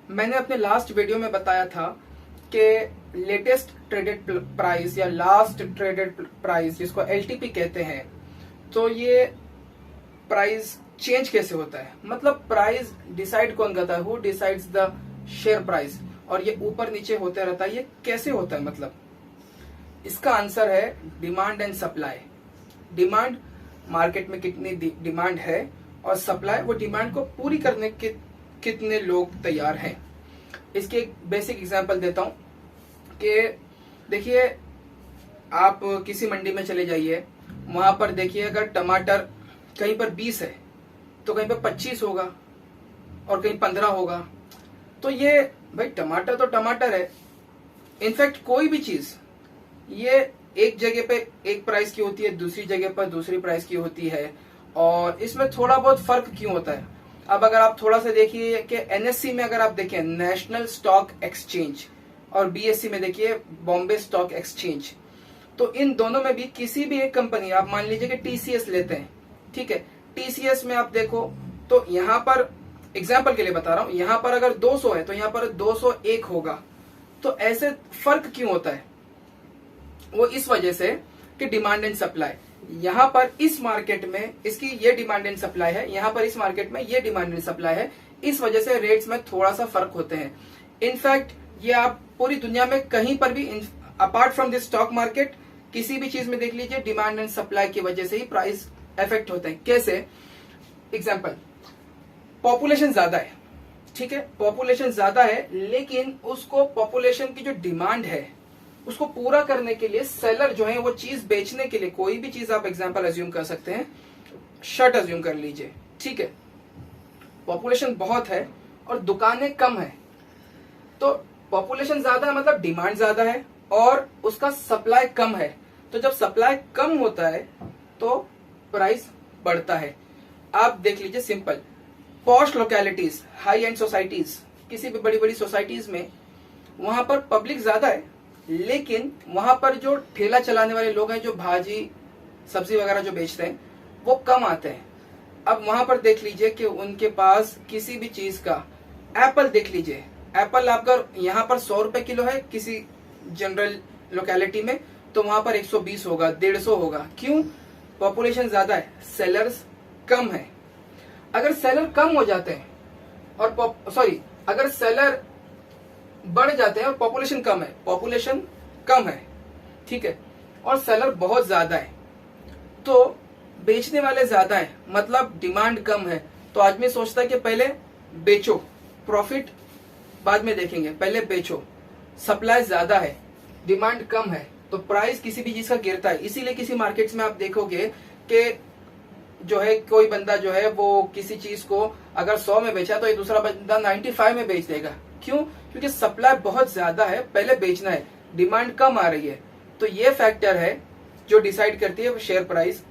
मैंने अपने last video में बताया था कि लेटेस्ट ट्रेडेड प्राइस या लास्ट ट्रेडेड प्राइस जिसको एलटीपी कहते हैं, तो ये प्राइस चेंज कैसे होता है, मतलब प्राइस डिसाइड कौन करता है, who decides the share price, और ये ऊपर नीचे होते रहता है, ये कैसे होता है। मतलब इसका आंसर है demand and supply. Demand, market में कितनी डिमांड है, और सप्लाई, वो डिमांड को पूरी करने के कितने लोग तैयार हैं। इसके एक बेसिक एग्जांपल देता हूं कि देखिए, आप किसी मंडी में चले जाइए, वहां पर देखिए अगर टमाटर कहीं पर 20 है तो कहीं पर 25 होगा और कहीं 15 होगा। तो ये भाई टमाटर तो टमाटर है। इनफैक्ट कोई भी चीज ये एक जगह पे एक प्राइस की होती है, दूसरी जगह पर दूसरी प्राइस की होती है, और इसमें थोड़ा बहुत फर्क क्यों होता है। अब अगर आप थोड़ा सा देखिए कि एनएससी में अगर आप देखें नेशनल स्टॉक एक्सचेंज, और बीएससी में देखिए बॉम्बे स्टॉक एक्सचेंज, तो इन दोनों में भी किसी भी एक कंपनी, आप मान लीजिए कि टीसीएस लेते हैं, ठीक है, टीसीएस में आप देखो तो यहाँ पर एग्जाम्पल के लिए बता रहा हूं, यहाँ पर अगर 200 है तो यहाँ पर 201 होगा। तो ऐसे फर्क क्यों होता है, वो इस वजह से कि डिमांड एंड सप्लाई। यहाँ पर इस मार्केट में इसकी ये डिमांड एंड सप्लाई है, यहाँ पर इस मार्केट में ये डिमांड एंड सप्लाई है, इस वजह से रेट्स में थोड़ा सा फर्क होते हैं। इनफैक्ट ये आप पूरी दुनिया में कहीं पर भी apart from this stock market किसी भी चीज में देख लीजिए, डिमांड एंड सप्लाई की वजह से ही प्राइस इफेक्ट होते हैं। कैसे? एग्जाम्पल, पॉपुलेशन ज्यादा है, ठीक है, पॉपुलेशन ज्यादा है, लेकिन उसको पॉपुलेशन की जो डिमांड है उसको पूरा करने के लिए सेलर जो है वो चीज बेचने के लिए, कोई भी चीज आप एग्जांपल अज्यूम कर सकते हैं, शर्ट अज्यूम कर लीजिए, ठीक है, पॉपुलेशन बहुत है और दुकानें कम है, तो पॉपुलेशन ज्यादा है मतलब डिमांड ज्यादा है और उसका सप्लाई कम है। तो जब सप्लाई कम होता है तो प्राइस बढ़ता है। आप देख लीजिए simple, posh localities, high and societies, किसी भी बड़ी बड़ी सोसाइटीज में वहां पर पब्लिक ज्यादा है, लेकिन वहां पर जो ठेला चलाने वाले लोग हैं, जो भाजी सब्जी वगैरह जो बेचते हैं, वो कम आते हैं। अब वहां पर देख लीजिए कि उनके पास किसी भी चीज का, एप्पल देख लीजिए, एप्पल आपका यहाँ पर 100 रुपए किलो है किसी जनरल लोकेलिटी में, तो वहां पर 120 होगा, 150 होगा। क्यों? पॉपुलेशन ज्यादा है, सेलर्स कम है। अगर सेलर कम हो जाते हैं और अगर सेलर बढ़ जाते हैं और पॉपुलेशन कम है, पॉपुलेशन कम है, ठीक है, और सेलर बहुत ज्यादा है, तो बेचने वाले ज्यादा है, मतलब डिमांड कम है, तो आदमी सोचता है कि पहले बेचो, प्रॉफिट बाद में देखेंगे, पहले बेचो। सप्लाई ज्यादा है, डिमांड कम है, तो प्राइस किसी भी चीज का गिरता है। इसीलिए किसी मार्केट्स में आप देखोगे कि जो है कोई बंदा जो है वो किसी चीज को अगर 100 में बेचा तो ये दूसरा बंदा 95 में बेच देगा। क्यों? क्योंकि सप्लाई बहुत ज्यादा है, पहले बेचना है, डिमांड कम आ रही है। तो ये फैक्टर है जो डिसाइड करती है शेयर प्राइस